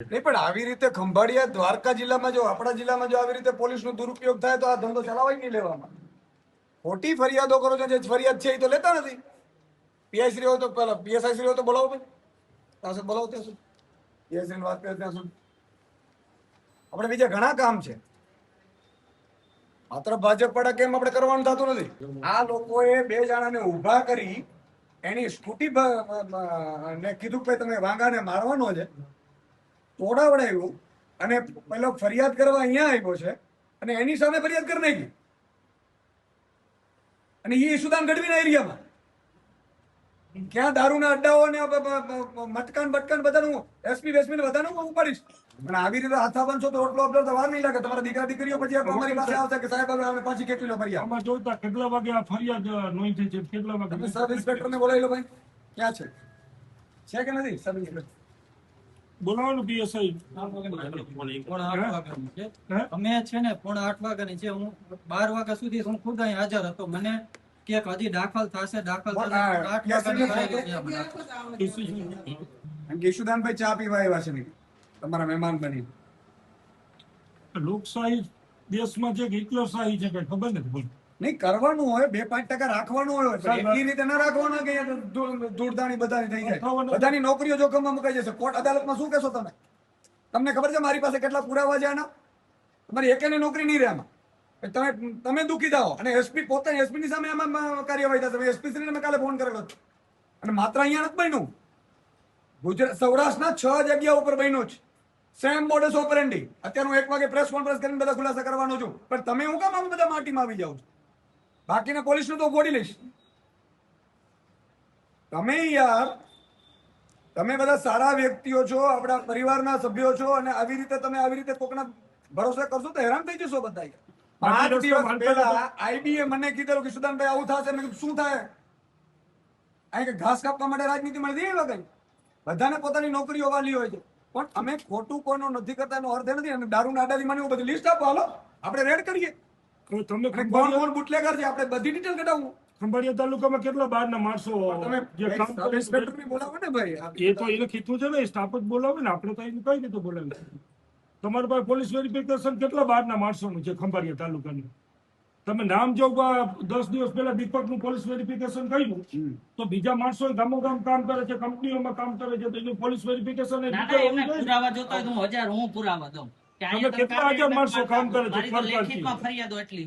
नहीं पण આવી રીતે ખંભાળિયા દ્વારકા જિલ્લામાં જો આપણા જિલ્લામાં જો આવી રીતે પોલીસનો દુરુપયોગ થાય તો આ ધંધો ચલાવાય નહીં લેવામાં. ખોટી ફરિયાદો કરો છો, જે ફરિયાદ છે એ તો લેતા નથી. પીઆઈ શ્રી હોય તો પેલા પીએસઆઈ શ્રી હોય તો બોલાવો ભાઈ, ત્યાં સુધી બોલાવો, ત્યાં સુધી પીઆઈ શ્રી વાત કરે ત્યાં સુધી આપણે બીજા ઘણા કામ છે. માત્ર ભાજપ પડા કેમ આપણે કરવાનું થતું નથી. આ લોકોએ બે જણાને ઊભા કરી એની સ્કૂટી ને કીધું કે તમે વાંગાને મારવાનો છે, તોડાવડાવ્યું અને પેલો ફરિયાદ કરવા અહીંયા આવ્યો છે અને એની સામે ફરિયાદ કરી નાખી. અને એ ઈશુદાન ગઢવીના એરિયામાં ક્યાં દારૂના અડ્ડાઓ ને મટકાન બટકાન બધાનું એસપી વેસપી બધાનું હું ઉપાડીશ. અને આવી રીતે હાથાબંધ છો તો રોટલો અપડો તો વાર નહીં લાગે. તમારા દીકરા દીકરીઓ પછી અમારી પાસે આવશે કે સાહેબ અમે પાછી કેટલી લો ફરિયાદ. આમાં જોતા કેટલા વાગે આ ફરિયાદ નોંધી છે, કેટલા વાગે તમે સબ ઇન્સ્પેક્ટરને બોલાવી લો ભાઈ, ક્યાં છે કે નથી સબ ઇન્સ્પેક્ટર? બોલાવાનું પીએસઆઈ અમે છે ને 8:30 વાગ્યાની છે, હું 12 વાગ્યા સુધી હું ખુદ અહીં હાજર હતો. મને કે હજી દાખલ થશે, દાખલ ઈશુદાનભાઈ ચા પીવા આવ્યા છે તમારા મહેમાન બની. લોકશાહી દેશમાં છે કે હિટલરશાહી છે કઈ ખબર નથી બોલ. નહીં કરવાનું હોય 2-5% રાખવાનું હોય, એ રીતે ના રાખવાનું કે ધૂળધાણી બધાની થઈ જાય, બધાની નોકરીઓ જોખમમાં મુકાઈ જશે. કોર્ટ અદાલતમાં શું કહેશો તમે? તમને ખબર છે મારી પાસે કેટલા પુરાવા છે આના? તમારી એકેની નોકરી નહીં રહે આમાં. તમે દુખી થાઓ અને એસપી પોતે એસપી ની સામે આમાં કાર્યવાહી થશે. એસપી શ્રીને મેં કાલે ફોન કરેલો અને માત્ર અહીંયા નથી બન્યું, ગુજરાત સૌરાષ્ટ્રના 6 જગ્યા ઉપર બન્યું છે. Same modus operandi. અત્યારે હું 1 વાગે પ્રેસ કોન્ફરન્સ કરીને બધા ખુલાસા કરવાનો છું, પણ તમે હું કામ આમ બધા માટીમાં આવી જાવ છો? બાકીના પોલીસનું તો ગોળી લઈશ. તમે યાર, તમે બધા સારા વ્યક્તિઓ છો, આપણા પરિવારના સભ્યો છો અને આવી રીતે કોકના ભરોસે કરશો તો હેરાન થઈ જશો બધા. 5 દિવસ પહેલા આઈબીએ મને કીધેલું કે સુદાનભાઈ આવું થશે. મેં કીધું શું થાય? અહીં કે ઘાસ કાપવા માટે રાજનીતિ મળતી એવા કઈ બધાને પોતાની નોકરીઓ વાલી હોય છે, પણ અમે ખોટું કોઈનો નથી કરતા એનો અર્થ નથી. અને દારૂના અડ્ડાથી મને બધી લિસ્ટ આપો, હાલો આપણે રેડ કરીએ. તમે કોણ બુટલેગર છે આપણે બધી ડિટેલ કઢાવું. ખંભાળિયા તાલુકામાં કેટલા બહારના માણસો તમે જે કામ કરે ઇન્સ્પેક્ટરને બોલાવો ને ભાઈ. એ તો એને કીધું છે ને, સ્ટાફ જ બોલાવે ને, આપણે તો એને કઈ રીતે બોલાવે? તમારી પાસે પોલીસ વેરિફિકેશન કેટલા બહારના માણસોનું છે ખંભાળિયા તાલુકાનું? તમે નામ જો 10 દિવસ પહેલા દીપકનું પોલીસ વેરિફિકેશન કર્યું તો બીજા માણસો ગામો ગામ કામ કરે છે, કંપનીઓમાં કામ કરે છે, તો એનું પોલીસ વેરિફિકેશન પુરાવા જોતા હું 1000 હું પુરાવા દઉં. કેટલા હજાર માણસો કામ કરે છે ફરિયાદો એટલી